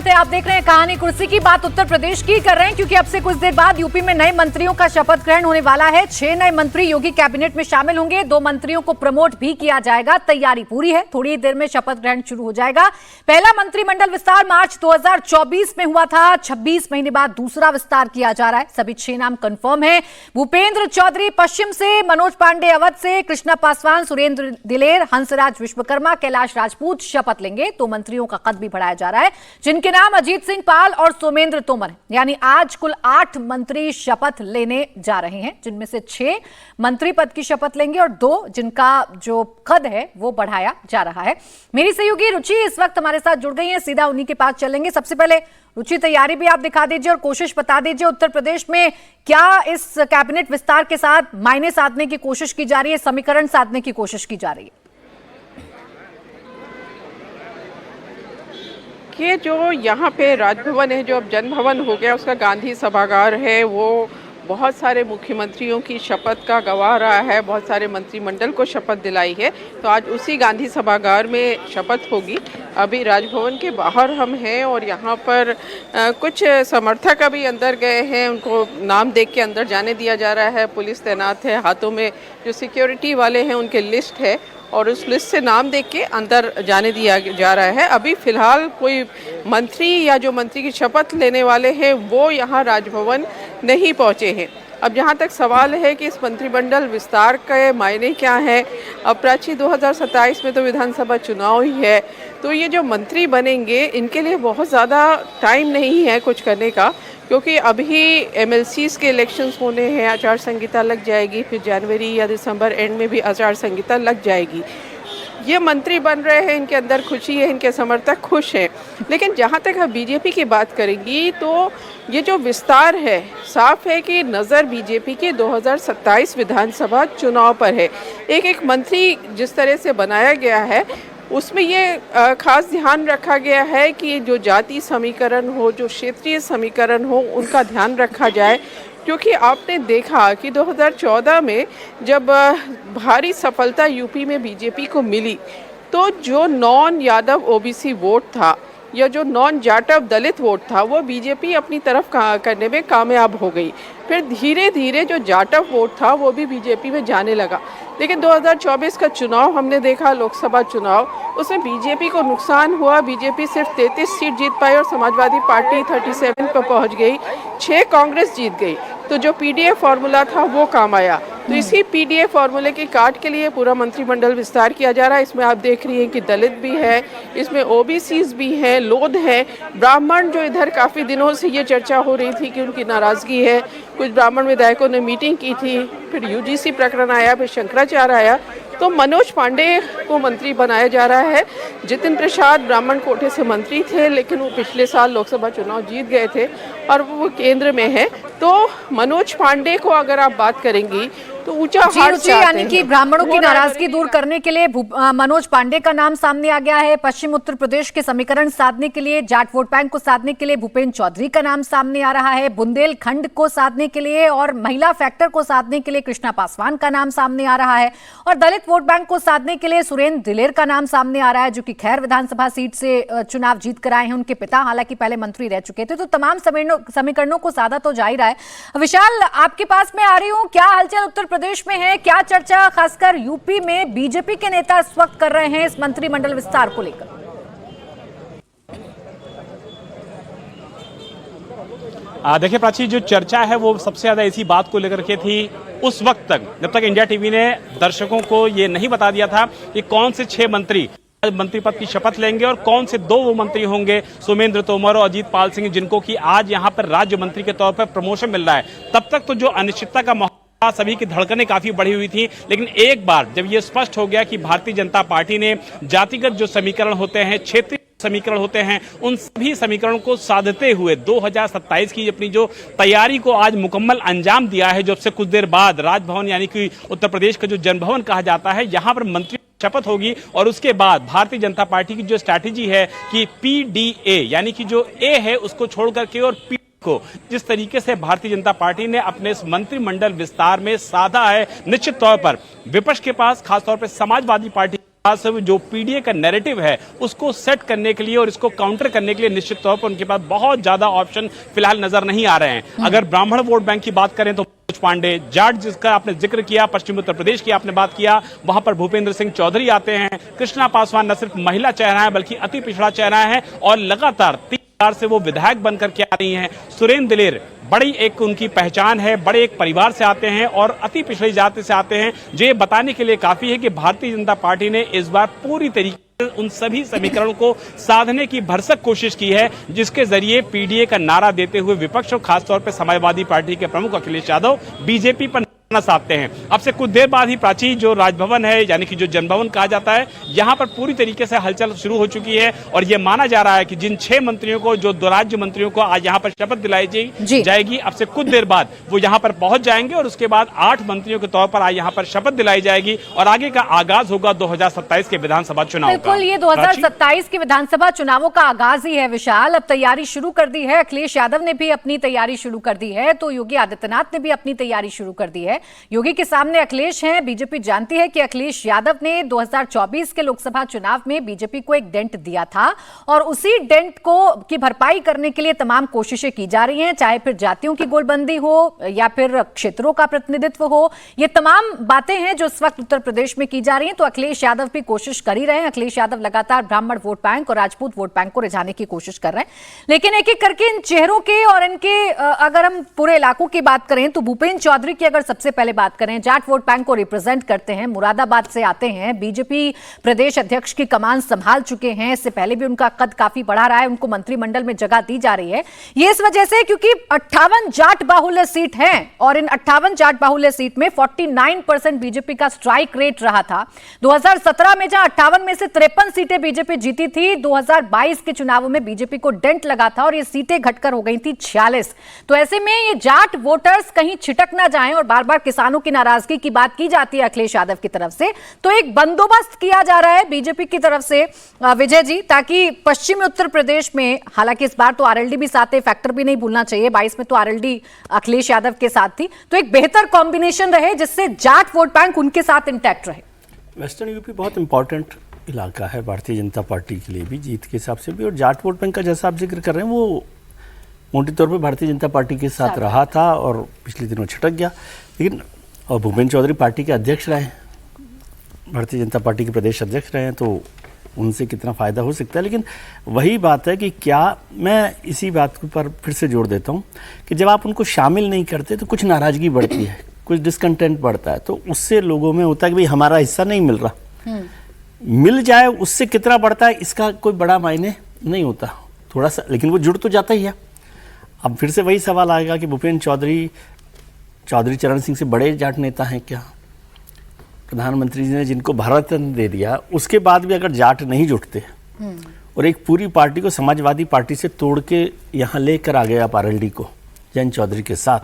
स्वागत है। आप देख रहे हैं कहानी कुर्सी की बात उत्तर प्रदेश की कर रहे हैं, क्योंकि अब से कुछ देर बाद यूपी में नए मंत्रियों का शपथ ग्रहण होने वाला है। 6 नए मंत्री योगी कैबिनेट में शामिल होंगे। 2 मंत्रियों को प्रमोट भी किया जाएगा। तैयारी पूरी है, थोड़ी ही देर में शपथ ग्रहण शुरू हो जाएगा। पहला मंत्रिमंडल विस्तार मार्च 2024 में हुआ था। 26 महीने बाद दूसरा विस्तार किया जा रहा है। सभी 6 नाम कंफर्म है। भूपेंद्र चौधरी पश्चिम से, मनोज पांडे अवध से, कृष्णा पासवान, सुरेंद्र दिलेर, हंसराज विश्वकर्मा, कैलाश राजपूत शपथ लेंगे। 2 मंत्रियों का कद भी बढ़ाया जा रहा है, जिनके नाम अजीत सिंह पाल और सोमेंद्र तोमर हैं। यानी आज कुल 8 मंत्री शपथ लेने जा रहे हैं, जिनमें से 6 मंत्री पद की शपथ लेंगे और 2 जिनका जो कद है वो बढ़ाया जा रहा है। मेरी सहयोगी रुचि इस वक्त हमारे साथ जुड़ गई है, सीधा उन्हीं के पास चलेंगे। सबसे पहले रुचि, तैयारी भी आप दिखा दीजिए और कोशिश बता दीजिए, उत्तर प्रदेश में क्या इस कैबिनेट विस्तार के साथ मायने साधने की कोशिश की जा रही है, समीकरण साधने की कोशिश की जा रही है? ये जो यहाँ पे राजभवन है, जो अब जन भवन हो गया, उसका गांधी सभागार है, वो बहुत सारे मुख्यमंत्रियों की शपथ का गवाह रहा है। बहुत सारे मंत्रिमंडल को शपथ दिलाई है। तो आज उसी गांधी सभागार में शपथ होगी। अभी राजभवन के बाहर हम हैं और यहाँ पर कुछ समर्थक अभी अंदर गए हैं, उनको नाम देख के अंदर जाने दिया जा रहा है। पुलिस तैनात है, हाथों में जो सिक्योरिटी वाले हैं उनके लिस्ट है और उस लिस्ट से नाम देख के अंदर जाने दिया जा रहा है। अभी फिलहाल कोई मंत्री या जो मंत्री की शपथ लेने वाले हैं वो यहाँ राजभवन नहीं पहुँचे हैं। अब जहाँ तक सवाल है कि इस मंत्रिमंडल विस्तार के मायने क्या है, अब प्राची 2027 में तो विधानसभा चुनाव ही है, तो ये जो मंत्री बनेंगे इनके लिए बहुत ज़्यादा टाइम नहीं है कुछ करने का, क्योंकि अभी एमएलसीज के इलेक्शंस होने हैं, आचार संहिता लग जाएगी, फिर जनवरी या दिसंबर एंड में भी आचार संहिता लग जाएगी। ये मंत्री बन रहे हैं, इनके अंदर खुशी है, इनके समर्थक खुश हैं। लेकिन जहाँ तक हम बीजेपी की बात करेंगी तो ये जो विस्तार है, साफ है कि नज़र बीजेपी के 2027 विधानसभा चुनाव पर है। एक मंत्री जिस तरह से बनाया गया है उसमें ये खास ध्यान रखा गया है कि जो जाति समीकरण हो, जो क्षेत्रीय समीकरण हो, उनका ध्यान रखा जाए। क्योंकि आपने देखा कि 2014 में जब भारी सफलता यूपी में बीजेपी को मिली, तो जो नॉन यादव ओबीसी वोट था या जो नॉन जाटव दलित वोट था वो बीजेपी अपनी तरफ करने में कामयाब हो गई। फिर धीरे धीरे जो जाटव वोट था वो भी बीजेपी में जाने लगा। लेकिन 2024 का चुनाव हमने देखा, लोकसभा चुनाव, उसमें बीजेपी को नुकसान हुआ। बीजेपी सिर्फ 33 सीट जीत पाई और समाजवादी पार्टी 37 पर पहुंच गई, 6 कांग्रेस जीत गई। तो जो पीडीए फॉर्मूला था वो काम आया। तो इसी पीडीए फॉर्मूले की काट के लिए पूरा मंत्रिमंडल विस्तार किया जा रहा है। इसमें आप देख रही हैं कि दलित भी है, इसमें ओबीसीज भी हैं, लोध है, ब्राह्मण, जो इधर काफ़ी दिनों से ये चर्चा हो रही थी कि उनकी नाराज़गी है। कुछ ब्राह्मण विधायकों ने मीटिंग की थी, फिर यूजीसी प्रकरण आया, फिर शंकराचार्य आया, तो मनोज पांडे को मंत्री बनाया जा रहा है। जितिन प्रसाद ब्राह्मण कोटे से मंत्री थे, लेकिन वो पिछले साल लोकसभा चुनाव जीत गए थे और वो केंद्र में है। तो मनोज पांडे को अगर आप बात करेंगी तो ऊंचा हाथ चाहते हैं। यानी कि ब्राह्मणों की नाराजगी दूर करने के लिए मनोज पांडे का नाम सामने आ गया है। पश्चिम उत्तर प्रदेश के समीकरण साधने के लिए, जाट वोट बैंक को साधने के लिए भूपेंद्र चौधरी का नाम सामने आ रहा है। बुंदेलखंड को साधने के लिए और महिला फैक्टर को साधने के लिए कृष्णा पासवान का नाम सामने आ रहा है। और दलित वोट बैंक को साधने के लिए सुरेंद्र दिलेर का नाम सामने आ रहा है, जो कि खैर विधानसभा सीट से चुनाव जीत कर आए हैं। उनके पिता हालांकि पहले मंत्री रह चुके थे। तो तमाम समीकरणों को साधा तो जा ही रहा है। विशाल, आपके पास में आ रही हूँ, क्या हालचाल उत्तर प्रदेश में है? क्या चर्चा खासकर यूपी में बीजेपी के नेता इस वक्त कर रहे हैं इस मंत्रिमंडल विस्तार को लेकर? देखिए प्राची, जो चर्चा है वो सबसे ज्यादा इसी बात को लेकर के थी उस वक्त तक, जब तक इंडिया टीवी ने दर्शकों को ये नहीं बता दिया था कि कौन से 6 मंत्री मंत्री पद की शपथ लेंगे और कौन से 2 वो मंत्री होंगे, सोमेंद्र तोमर और अजीत पाल सिंह, जिनको कि आज यहाँ पर राज्य मंत्री के तौर पर प्रमोशन मिल रहा है। तब तक तो जो अनिश्चितता का माहौल, सभी की धड़कनें काफी बढ़ी हुई थी। लेकिन एक बार जब ये स्पष्ट हो गया कि भारतीय जनता पार्टी ने जातिगत जो समीकरण होते हैं, क्षेत्रीय समीकरण होते हैं, उन सभी समीकरणों को साधते हुए 2027 की अपनी जो तैयारी को आज मुकम्मल अंजाम दिया है। जब से कुछ देर बाद राजभवन, यानी कि उत्तर प्रदेश का जो जनभवन कहा जाता है, यहाँ पर मंत्री शपथ होगी और उसके बाद भारतीय जनता पार्टी की जो स्ट्रैटेजी है कि पीडीए, यानी कि जो ए है उसको छोड़ करके और पी को, जिस तरीके से भारतीय जनता पार्टी ने अपने इस मंत्रिमंडल विस्तार में साधा है, निश्चित तौर पर विपक्ष के पास, खासतौर पर समाजवादी पार्टी जो पीडीए का नैरेटिव है उसको सेट करने के लिए और इसको काउंटर करने के लिए निश्चित तौर पर उनके पास बहुत ज्यादा ऑप्शन फिलहाल नजर नहीं आ रहे हैं। अगर ब्राह्मण वोट बैंक की बात करें तो मनोज पांडे, जाट जिसका आपने जिक्र किया, पश्चिम उत्तर प्रदेश की आपने बात किया, वहां पर भूपेंद्र सिंह चौधरी आते हैं। कृष्णा पासवान न सिर्फ महिला चेहरा है बल्कि अति पिछड़ा चेहरा है और लगातार 3 बार से वो विधायक बनकर के आ रही हैं। सुरेंद्र दिलेर बड़ी एक उनकी पहचान है, बड़े एक परिवार से आते हैं और अति पिछड़ी जाति से आते हैं, जो ये बताने के लिए काफी है कि भारतीय जनता पार्टी ने इस बार पूरी तरीके से उन सभी समीकरणों को साधने की भरसक कोशिश की है जिसके जरिए पीडीए का नारा देते हुए विपक्ष और खासतौर पर समाजवादी पार्टी के प्रमुख अखिलेश यादव बीजेपी पर साधते हैं। अब से कुछ देर बाद ही प्राची जो राजभवन है यानी कि जो जनभवन कहा जाता है, यहां पर पूरी तरीके से हलचल शुरू हो चुकी है और यह माना जा रहा है कि जिन 6 मंत्रियों को, जो 2 राज्य मंत्रियों को आज यहां पर शपथ दिलाई जाएगी, अब से कुछ देर बाद वो यहां पर पहुंच जाएंगे और उसके बाद 8 मंत्रियों के तौर पर आज यहां पर शपथ दिलाई जाएगी और आगे का आगाज होगा 2027 के विधानसभा चुनाव का। बिल्कुल, ये 2027 के विधानसभा चुनावों का आगाज ही है विशाल। अब तैयारी शुरू कर दी है, अखिलेश यादव ने भी अपनी तैयारी शुरू कर दी है, तो योगी आदित्यनाथ ने भी अपनी तैयारी शुरू कर दी है। योगी के सामने अखिलेश हैं। बीजेपी जानती है कि अखिलेश यादव ने 2024 के लोकसभा चुनाव में बीजेपी को एक डेंट दिया था और उसी डेंट को की भरपाई करने के लिए तमाम कोशिशें की जा रही हैं, चाहे फिर जातियों की गोलबंदी हो या फिर क्षेत्रों का प्रतिनिधित्व हो। ये तमाम बातें हैं जो इस वक्त उत्तर प्रदेश में की जा रही हैं, तो अखिलेश यादव भी कोशिश कर ही रहे हैं। अखिलेश यादव लगातार ब्राह्मण वोट बैंक और राजपूत वोट बैंक को रिझाने की कोशिश कर रहे हैं, लेकिन एक एक करके इन चेहरों के और इनके अगर हम पूरे इलाकों की बात करें तो भूपेंद्र चौधरी की अगर सबसे पहले बात करें, जाट वोट बैंक को रिप्रेजेंट करते हैं, मुरादाबाद से आते हैं, बीजेपी प्रदेश अध्यक्ष की कमान संभाल चुके हैं, इससे पहले भी उनका कद काफी बढ़ा रहा है, उनको मंत्रिमंडल में जगह दी जा रही है। ये इस वजह से क्योंकि 58 जाट बाहुल्य सीट हैं और इन 58 जाट बाहुल्य सीट में 49% बीजेपी का स्ट्राइक रेट रहा था। 2017 में जहां 58 में से 53 सीटें बीजेपी जीती थी, 2022 के चुनावों में बीजेपी को डेंट लगा था और ये सीटें घटकर हो गई थी 46। तो ऐसे में ये जाट वोटर्स कहीं छिटक ना जाएं और बार बार किसानों की नाराजगी की बात की जाती है अखिलेश यादव की तरफ से, तो एक बंदोबस्त किया जा रहा है बीजेपी की तरफ से विजय जी, ताकि पश्चिमी उत्तर प्रदेश में, हालांकि इस बार तो आरएलडी भी साथ है, फैक्टर भी नहीं भूलना चाहिए, 22 में तो आरएलडी अखिलेश यादव के साथ थी, तो एक बेहतर कॉम्बिनेशन रहे जिससे जाट वोट बैंक उनके साथ इंटैक्ट रहे। वेस्टर्न यूपी बहुत इंपॉर्टेंट इलाका है भारतीय जनता पार्टी के लिए भी, जीत के हिसाब से भी, और जाट वोट बैंक का जैसा आप जिक्र कर रहे हैं वो मोटे तौर पर भारतीय जनता पार्टी के साथ रहा था और पिछले दिनों छिटक गया। लेकिन और भूपेंद्र चौधरी पार्टी के अध्यक्ष रहे, भारतीय जनता पार्टी के प्रदेश अध्यक्ष रहे हैं, तो उनसे कितना फ़ायदा हो सकता है। लेकिन वही बात है कि क्या, मैं इसी बात पर फिर से जोड़ देता हूँ कि जब आप उनको शामिल नहीं करते तो कुछ नाराज़गी बढ़ती है, कुछ डिसकंटेंट बढ़ता है, तो उससे लोगों में होता है कि भाई हमारा हिस्सा नहीं मिल रहा। मिल जाए उससे कितना बढ़ता है इसका कोई बड़ा मायने नहीं होता, थोड़ा सा, लेकिन वो जुड़ तो जाता ही है। अब फिर से वही सवाल आएगा कि भूपेंद्र चौधरी चरण सिंह से बड़े जाट नेता हैं क्या? प्रधानमंत्री जी ने जिनको भारत रत्न दे दिया उसके बाद भी अगर जाट नहीं जुटते और एक पूरी पार्टी को, समाजवादी पार्टी से तोड़ के यहाँ लेकर आ गए आप आरएलडी को जयंत चौधरी के साथ,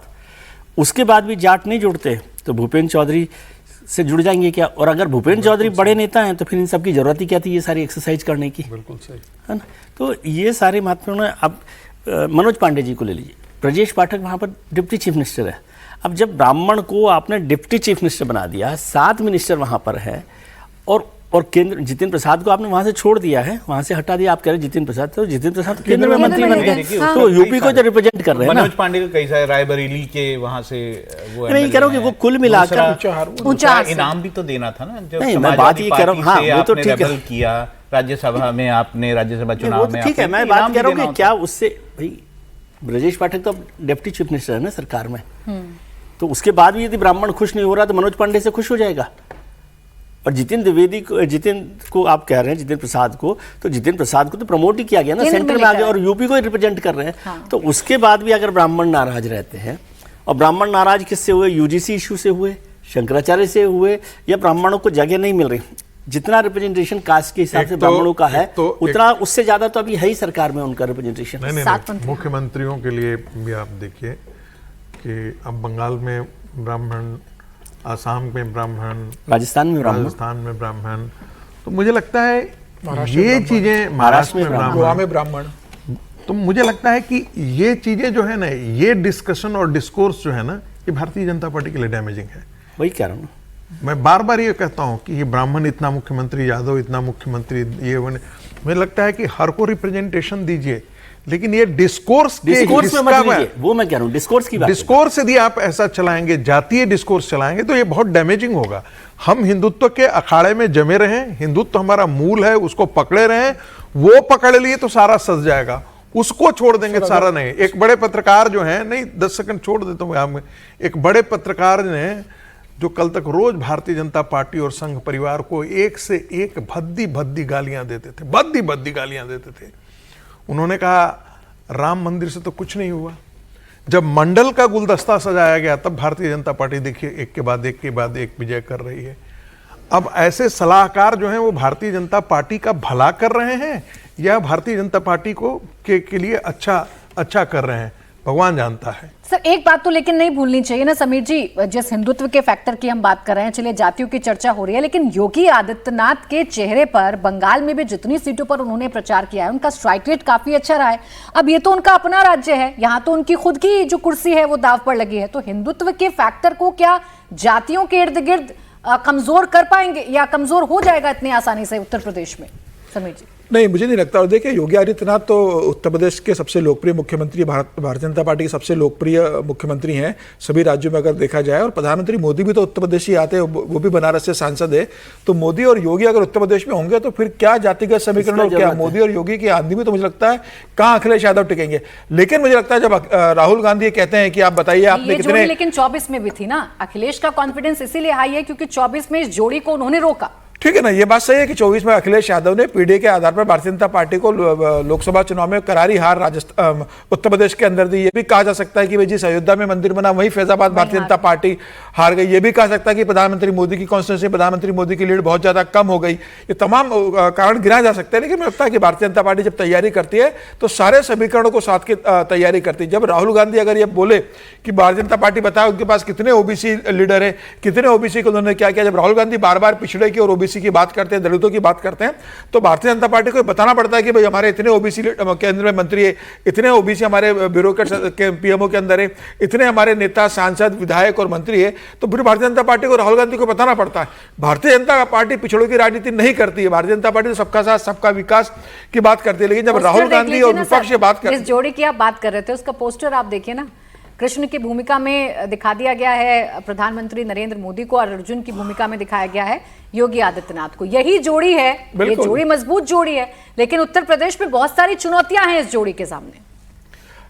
उसके बाद भी जाट नहीं जुड़ते तो भूपेंद्र चौधरी से जुड़ जाएंगे क्या? और अगर भूपेंद्र चौधरी बड़े नेता हैं तो फिर इन सब की जरूरत ही क्या थी ये सारी एक्सरसाइज करने की? बिल्कुल सही है ना। तो ये सारे महत्वपूर्ण है। अब मनोज पांडे जी को ले लीजिए, ब्रजेश पाठक वहाँ पर डिप्टी चीफ मिनिस्टर है। अब जब ब्राह्मण को आपने डिप्टी चीफ मिनिस्टर बना दिया, 7 मिनिस्टर वहाँ पर है, और केंद्र जितिन प्रसाद को आपने वहाँ से छोड़ दिया है, वहाँ से हटा दिया, आप कह रहे जितिन प्रसाद, तो जितिन प्रसाद केंद्र में मंत्री बन गए, तो यूपी को जो रिप्रेजेंट कर रहे हैं मनोज पांडे का कई सारे रायबरेली के वहाँ से वो नहीं कह रहा हूँ कि वो कुल मिलाकर ऊंचा इनाम भी तो देना था ना। जब नहीं, मैं बात ये कह रहा हूँ, हाँ वो तो ठीक है किया राज्यसभा में, आपने राज्यसभा चुनाव में, ठीक है, मैं बात कह रहा हूँ कि क्या उससे भाई ब्रजेश पाठक तो डिप्टी चीफ मिनिस्टर है ना सरकार में, तो उसके बाद भी यदि ब्राह्मण खुश नहीं हो रहा तो मनोज पांडे से खुश हो जाएगा। और जितिन को आप कह रहे हैं, जितिन प्रसाद को, तो जितिन प्रसाद को तो प्रमोट ही किया गया ना, सेंटर में आ गया और यूपी को रिप्रेजेंट कर रहे हैं। हाँ। तो उसके बाद भी अगर ब्राह्मण नाराज रहते हैं, और ब्राह्मण नाराज किससे हुए? यूजीसी इशू से हुए, शंकराचार्य से हुए, या ब्राह्मणों को जगह नहीं मिल रही? जितना रिप्रेजेंटेशन कास्ट के हिसाब से ब्राह्मणों का है उतना, उससे ज्यादा तो अभी है ही सरकार में उनका रिप्रेजेंटेशन। नहीं, मुख्यमंत्रियों के लिए भी आप देखिए कि अब बंगाल में ब्राह्मण, आसाम में ब्राह्मण, राजस्थान में ब्राह्मण, तो मुझे लगता है ये चीजें, महाराष्ट्र में ब्राह्मण, गोवा में ब्राह्मण, तो मुझे लगता है कि ये चीजें जो है ना, ये डिस्कशन और डिस्कोर्स जो है ना, ये भारतीय जनता पार्टी के लिए डैमेजिंग है। वही कह रहा हूँ, मैं बार बार ये कहता हूँ कि ये ब्राह्मण इतना मुख्यमंत्री, यादव इतना मुख्यमंत्री, ये मुझे लगता है कि हर को रिप्रेजेंटेशन दीजिए, लेकिन ये डिस्कोर्स में मत लीजिए, वो मैं कह रहा हूँ डिस्कोर्स की बात। डिस्कोर्स यदि आप ऐसा चलाएंगे, जातीय डिस्कोर्स चलाएंगे, तो ये बहुत डैमेजिंग होगा। हम हिंदुत्व के अखाड़े में जमे रहे, हिंदुत्व हमारा मूल है, उसको पकड़े रहे, वो पकड़ लिए तो सारा सज जाएगा, उसको छोड़ देंगे तो सारा नहीं। एक बड़े पत्रकार जो हैं, नहीं 10 सेकंड छोड़ देता हूँ मैं, एक बड़े पत्रकार ने जो कल तक रोज भारतीय जनता पार्टी और संघ परिवार को एक से एक भद्दी भद्दी गालियां देते थे, भद्दी भद्दी गालियां देते थे, उन्होंने कहा राम मंदिर से तो कुछ नहीं हुआ। जब मंडल का गुलदस्ता सजाया गया तब भारतीय जनता पार्टी देखिए एक के बाद एक के बाद एक विजय कर रही है। अब ऐसे सलाहकार जो हैं वो भारतीय जनता पार्टी का भला कर रहे हैं या भारतीय जनता पार्टी को के लिए अच्छा कर रहे हैं, भगवान जानता है। सर एक बात तो लेकिन नहीं भूलनी चाहिए ना समीर जी, जिस हिंदुत्व के फैक्टर की हम बात कर रहे हैं, चलिए जातियों की चर्चा हो रही है, लेकिन योगी आदित्यनाथ के चेहरे पर बंगाल में भी जितनी सीटों पर उन्होंने प्रचार किया है उनका स्ट्राइक रेट काफी अच्छा रहा है। अब ये तो उनका अपना राज्य है, यहाँ तो उनकी खुद की जो कुर्सी है वो दाव पर लगी है, तो हिंदुत्व के फैक्टर को क्या जातियों के इर्द गिर्द कमजोर कर पाएंगे या कमजोर हो जाएगा इतनी आसानी से उत्तर प्रदेश में? समीर जी नहीं, मुझे नहीं लगता। और देखिए योगी आदित्यनाथ तो उत्तर प्रदेश के सबसे लोकप्रिय मुख्यमंत्री, भारतीय जनता पार्टी के सबसे लोकप्रिय मुख्यमंत्री हैं सभी राज्यों में अगर देखा जाए, और प्रधानमंत्री मोदी भी तो उत्तर प्रदेश ही आते हैं, वो भी बनारस से सांसद है। तो मोदी और योगी अगर उत्तर प्रदेश में होंगे तो फिर क्या जातिगत समीकरण और क्या मोदी और योगी की आंधी में, तो मुझे लगता है कहाँ अखिलेश यादव टिकेंगे। लेकिन मुझे लगता है जब राहुल गांधी कहते हैं कि आप बताइए आपने कितने, लेकिन 24 में भी थी ना, अखिलेश का कॉन्फिडेंस इसीलिए हाई है क्योंकि 24 में इस जोड़ी को उन्होंने रोका। ठीक है ना, ये बात सही है कि 24 में अखिलेश यादव ने पीडीए के आधार पर भारतीय जनता पार्टी को लोकसभा चुनाव में करारी हार उत्तर प्रदेश के अंदर दी। ये भी कहा जा सकता है कि भाई जिस अयोध्या में मंदिर बना वहीं फैजाबाद भारतीय जनता पार्टी हार गई। ये भी कहा सकता है कि प्रधानमंत्री मोदी की कॉन्स्टिट्यूंसी, प्रधानमंत्री मोदी की लीड बहुत ज्यादा कम हो गई। ये तमाम कारण गिनाए जा सकते हैं, लेकिन मुझे लगता है कि भारतीय जनता पार्टी जब तैयारी करती है तो सारे समीकरणों को साथ के तैयारी करती है। जब राहुल गांधी अगर ये बोले कि भारतीय जनता पार्टी बताए उनके पास कितने ओबीसी लीडर है, कितने ओबीसी को उन्होंने क्या किया, जब राहुल गांधी बार बार पिछड़े की और ओबीसी की बात करते हैं, दलितों की बात करते हैं, तो भारतीय जनता पार्टी को बताना पड़ता है कि भाई हमारे इतने ओबीसी केंद्र में मंत्री है, इतने ओबीसी हमारे ब्यूरोक्रेट के पीएमओ के अंदर है, इतने हमारे नेता, सांसद, विधायक और मंत्री है। तो फिर भारतीय जनता पार्टी को राहुल गांधी को बताना पड़ता है। भारतीय जनता पार्टी पिछड़ों की राजनीति नहीं करती है, भारतीय जनता पार्टी तो सबका साथ सबका विकास की बात करती है। लेकिन जब राहुल गांधी और विपक्ष बात कर, इस जोड़ी की आप बात कर रहे थे, उसका पोस्टर आप देखिए ना, कृष्ण की भूमिका में दिखा दिया गया है प्रधानमंत्री नरेंद्र मोदी को और अर्जुन की भूमिका में दिखाया गया है योगी आदित्यनाथ को। यही जोड़ी है, ये जोड़ी मजबूत जोड़ी है, लेकिन उत्तर प्रदेश में बहुत सारी चुनौतियां हैं इस जोड़ी के सामने।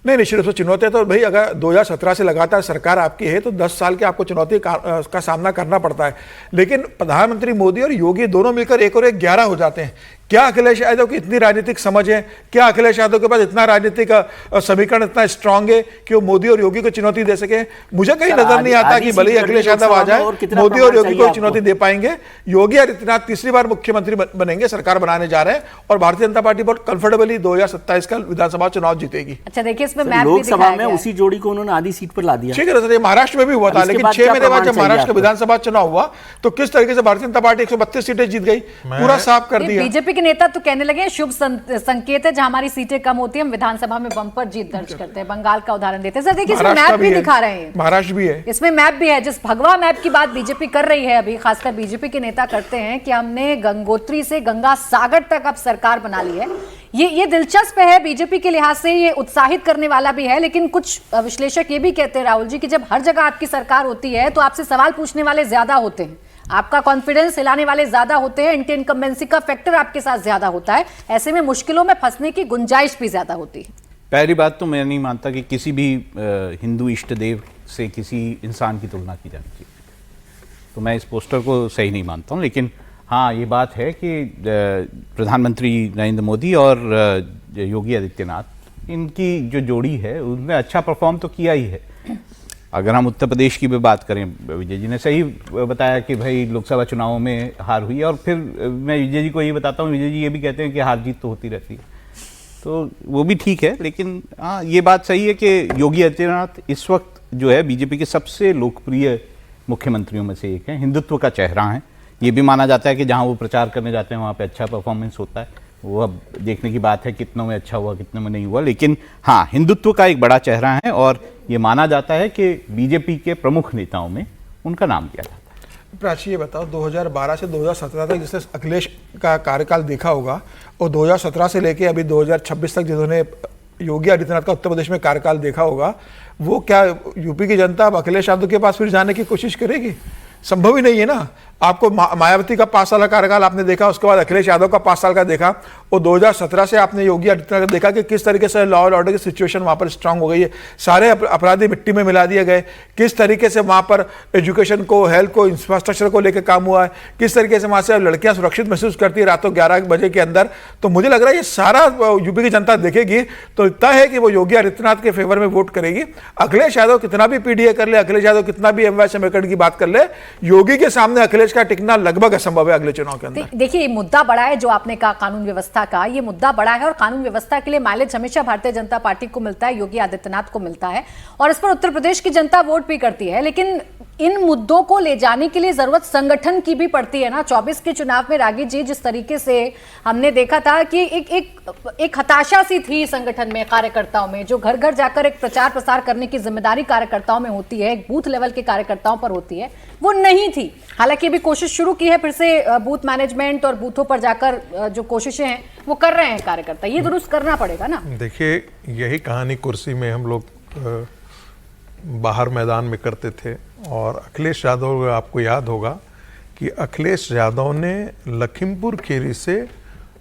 नहीं, निश्चित रूप से चुनौतियां तो भाई अगर 2017 से लगातार सरकार आपकी है तो 10 साल के आपको चुनौती का सामना करना पड़ता है। लेकिन प्रधानमंत्री मोदी और योगी दोनों मिलकर 1 और 1 11 हो जाते हैं। क्या अखिलेश यादव की इतनी राजनीतिक समझ है, क्या अखिलेश यादव के पास इतना राजनीतिक समीकरण इतना स्ट्रांग है कि वो मोदी और योगी को चुनौती दे सके? मुझे कहीं नजर नहीं आता कि भले ही अखिलेश यादव आ जाए मोदी और योगी को चुनौती दे पाएंगे। योगी आदित्यनाथ तीसरी बार मुख्यमंत्री बनेंगे, सरकार बनाने जा रहे हैं और भारतीय जनता पार्टी बहुत कंफर्टेबली 2027 का विधानसभा चुनाव जीतेगी। अच्छा देखिए, इसमें मैप भी लोकसभा में उसी जोड़ी को उन्होंने आधी सीट पर ला दिया। ठीक है सर, ये महाराष्ट्र में भी हुआ था, लेकिन 6 महीने बाद जब महाराष्ट्र का विधानसभा चुनाव हुआ तो किस तरीके से भारतीय जनता पार्टी 132 सीटें जीत गई, पूरा साफ कर दिया। बीजेपी के नेता तो कहने लगे शुभ संकेत है, जहां हमारी सीटें कम होती है हम विधानसभा में बम्पर जीत दर्ज करते हैं। बंगाल का उदाहरण देते हैं सर, देखिए इसमें मैप भी दिखा रहे हैं, महाराष्ट्र भी है, इसमें मैप भी है। जिस भगवा मैप की बात बीजेपी कर रही है अभी, खासकर बीजेपी के नेता करते हैं कि हमने गंगोत्री से गंगा सागर तक अब सरकार बना ली है। ये दिलचस्प है बीजेपी के लिहाज से, ये उत्साहित करने वाला भी है। लेकिन कुछ विश्लेषक ये भी कहते हैं राहुल जी कि जब हर जगह आपकी सरकार होती है तो आपसे सवाल पूछने वाले ज्यादा होते हैं, आपका कॉन्फिडेंस हिलाने वाले ज्यादा होते हैं, एंटी इनकम्बेंसी का फैक्टर आपके साथ ज्यादा होता है, ऐसे में मुश्किलों में फंसने की गुंजाइश भी ज्यादा होती है। पहली बात तो मैं नहीं मानता कि किसी भी हिंदू इष्ट देव से किसी इंसान की तुलना की जानी चाहिए, तो मैं इस पोस्टर को सही नहीं मानता हूँ। लेकिन हाँ, ये बात है कि प्रधानमंत्री नरेंद्र मोदी और योगी आदित्यनाथ, इनकी जो जोड़ी है उनने अच्छा परफॉर्म तो किया ही है। अगर हम उत्तर प्रदेश की भी बात करें, विजय जी ने सही बताया कि भाई लोकसभा चुनावों में हार हुई है, और फिर मैं विजय जी को ये बताता हूँ, विजय जी ये भी कहते हैं कि हार जीत तो होती रहती है, तो वो भी ठीक है। लेकिन हाँ, ये बात सही है कि योगी आदित्यनाथ इस वक्त जो है बीजेपी के सबसे लोकप्रिय मुख्यमंत्रियों में से एक हैं, हिंदुत्व का चेहरा है। ये भी माना जाता है कि जहाँ वो प्रचार करने जाते हैं वहाँ पे अच्छा परफॉर्मेंस होता है। वो अब देखने की बात है कितनों में अच्छा हुआ, कितनों में नहीं हुआ, लेकिन हाँ, हिंदुत्व का एक बड़ा चेहरा है और ये माना जाता है कि बीजेपी के प्रमुख नेताओं में उनका नाम लिया जाता है। प्राची ये बताओ, 2012 से 2017 तक जिसने अखिलेश का कार्यकाल देखा होगा और 2017 से लेके अभी 2026 तक जिन्होंने योगी आदित्यनाथ का उत्तर प्रदेश में कार्यकाल देखा होगा, वो क्या यूपी की जनता अब अखिलेश यादव के पास फिर जाने की कोशिश करेगी? संभव ही नहीं है ना। आपको मायावती का 5 साल का कार्यकाल आपने देखा, उसके बाद अखिलेश यादव का 5 साल का देखा, और 2017 से आपने योगी आदित्यनाथ का देखा कि किस तरीके से लॉ एंड ऑर्डर की सिचुएशन वहाँ पर स्ट्रांग हो गई है, सारे अपराधी मिट्टी में मिला दिए गए, किस तरीके से वहाँ पर एजुकेशन को, हेल्थ को, इंफ्रास्ट्रक्चर को लेकर काम हुआ है, किस तरीके से वहाँ से लड़कियाँ सुरक्षित महसूस करती है रातों 11 बजे के अंदर। तो मुझे लग रहा है ये सारा यूपी की जनता देखेगी तो तय है कि वो योगी आदित्यनाथ के फेवर में वोट करेगी। अखिलेश यादव कितना भी पीडीए कर ले, अखिलेश यादव कितना भी एमवाय समीकरण की बात कर ले, योगी के सामने अखिलेश का टिकना लगभग असंभव है अगले चुनाव के अंदर। देखिए, ये मुद्दा बड़ा है जो आपने कहा कानून व्यवस्था का, ये मुद्दा बड़ा है और कानून व्यवस्था के लिए माइलेज हमेशा भारतीय जनता पार्टी को मिलता है, योगी आदित्यनाथ को मिलता है और इस पर उत्तर प्रदेश की जनता वोट भी करती है। लेकिन इन मुद्दों को ले जाने के लिए जरूरत संगठन की भी पड़ती है ना। 24 के चुनाव में रागी जी, जिस तरीके से हमने देखा था कि एक हताशा सी थी संगठन में, कार्यकर्ताओं में, जो घर घर जाकर एक प्रचार प्रसार करने की जिम्मेदारी कार्यकर्ताओं में होती है, एक बूथ लेवल के कार्यकर्ताओं पर होती है, वो नहीं थी। हालांकि अभी कोशिश शुरू की है फिर से, बूथ मैनेजमेंट और बूथों पर जाकर जो कोशिशें हैं वो कर रहे हैं कार्यकर्ता, ये दुरुस्त करना पड़ेगा ना। देखिए, यही कहानी कुर्सी में हम लोग बाहर मैदान में करते थे और अखिलेश यादव, आपको याद होगा कि अखिलेश यादव ने लखीमपुर खीरी से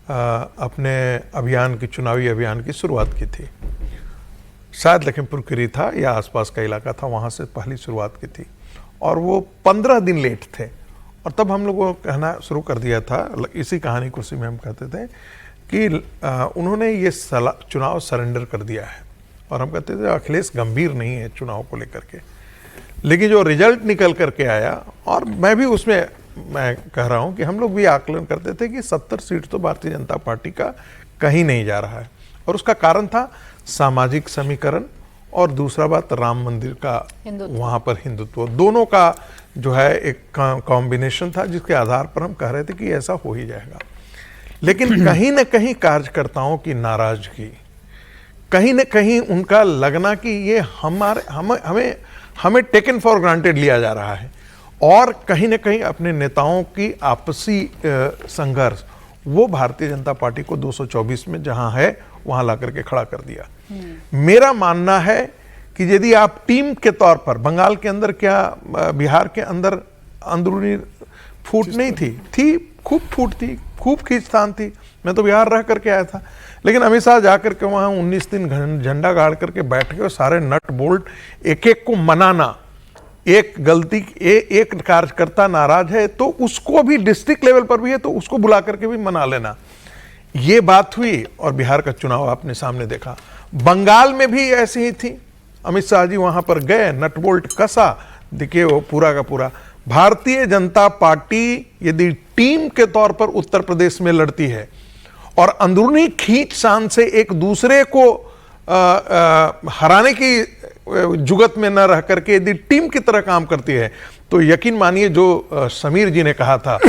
अपने अभियान की, चुनावी अभियान की शुरुआत की थी। शायद लखीमपुर खीरी था या आसपास का इलाका था, वहाँ से पहली शुरुआत की थी और वो 15 दिन लेट थे। और तब हम लोगों को कहना शुरू कर दिया था, इसी कहानी कुर्सी में हम कहते थे कि उन्होंने ये चुनाव सरेंडर कर दिया है और हम कहते थे अखिलेश गंभीर नहीं है चुनाव को लेकर के। लेकिन जो रिजल्ट निकल करके आया, और मैं भी उसमें मैं कह रहा हूं कि हम लोग भी आकलन करते थे कि 70 सीट तो भारतीय जनता पार्टी का कहीं नहीं जा रहा है और उसका कारण था सामाजिक समीकरण और दूसरा बात राम मंदिर का वहां पर हिंदुत्व, दोनों का जो है एक कॉम्बिनेशन था जिसके आधार पर हम कह रहे थे कि ऐसा हो ही जाएगा। लेकिन कहीं ना कहीं कार्यकर्ताओं की नाराजगी, कहीं न कहीं उनका लगना कि ये हमें टेकन फॉर ग्रांटेड लिया जा रहा है और कहीं न कहीं अपने नेताओं की आपसी संघर्ष, वो भारतीय जनता पार्टी को 224 में जहां है वहां ला करके खड़ा कर दिया। मेरा मानना है कि यदि आप टीम के तौर पर, बंगाल के अंदर क्या बिहार के अंदर अंदरूनी फूट नहीं थी, खूब फूट थी, खूब खींचतान थी। मैं तो बिहार रह करके आया था, लेकिन अमित शाह जाकर के वहां 19 दिन झंडा गाड़ करके बैठ के सारे नट बोल्ट एक एक को मनाना, एक गलती एक कार्यकर्ता नाराज है तो उसको भी डिस्ट्रिक्ट लेवल पर भी है तो उसको बुला करके भी मना लेना, ये बात हुई। और बिहार का चुनाव आपने सामने देखा, बंगाल में भी ऐसी ही थी। अमित शाह जी वहां पर गए, नट बोल्ट कसा, देखिए वो पूरा का पूरा। भारतीय जनता पार्टी यदि टीम के तौर पर उत्तर प्रदेश में लड़ती है और अंदरूनी खींचतान से एक दूसरे को हराने की जुगत में न रह करके यदि टीम की तरह काम करती है तो यकीन मानिए जो समीर जी ने कहा था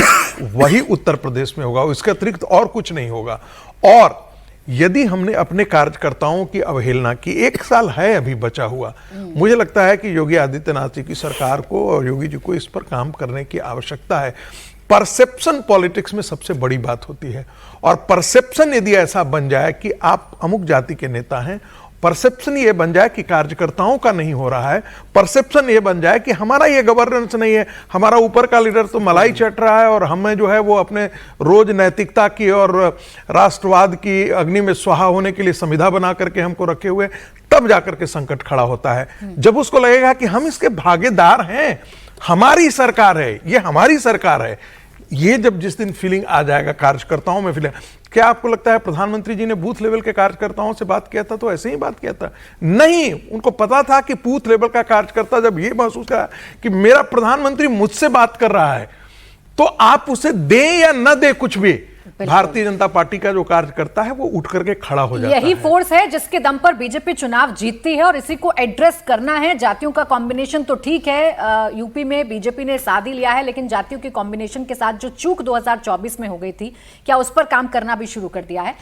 वही उत्तर प्रदेश में होगा, इसके अतिरिक्त और कुछ नहीं होगा। और यदि हमने अपने कार्यकर्ताओं की अवहेलना की, 1 साल है अभी बचा हुआ, मुझे लगता है कि योगी आदित्यनाथ जी की सरकार को और योगी जी को इस पर काम करने की आवश्यकता है। परसेप्शन पॉलिटिक्स में सबसे बड़ी बात होती है और परसेप्शन यदि ऐसा बन जाए कि आप अमुक जाति के नेता हैं, परसेप्शन ये बन जाए कि कार्यकर्ताओं का नहीं हो रहा है, परसेप्शन ये बन जाए कि हमारा ये गवर्नेंस नहीं है, हमारा ऊपर का लीडर तो मलाई चट रहा है और हमें जो है वो अपने रोज नैतिकता की और राष्ट्रवाद की अग्नि में स्वाहा होने के लिए संविधा बना करके हमको रखे हुए, तब जाकर के संकट खड़ा होता है। जब उसको लगेगा कि हम इसके भागीदार हैं, हमारी सरकार है, ये हमारी सरकार है, ये जब जिस दिन फीलिंग आ जाएगा कार्यकर्ताओं में फीलिंग। क्या आपको लगता है प्रधानमंत्री जी ने बूथ लेवल के कार्यकर्ताओं से बात किया था तो ऐसे ही बात किया था? नहीं, उनको पता था कि बूथ लेवल का कार्यकर्ता जब ये महसूस करा कि मेरा प्रधानमंत्री मुझसे बात कर रहा है तो आप उसे दें या न दें कुछ भी, भारतीय जनता पार्टी का जो कार्यकर्ता है वो उठ करके खड़ा हो जाता है। यही फोर्स है जिसके दम पर बीजेपी चुनाव जीतती है और इसी को एड्रेस करना है। जातियों का कॉम्बिनेशन तो ठीक है, यूपी में बीजेपी ने साथ ही लिया है, लेकिन जातियों के कॉम्बिनेशन के साथ जो चूक 2024 में हो गई थी, क्या उस पर काम करना भी शुरू कर दिया है?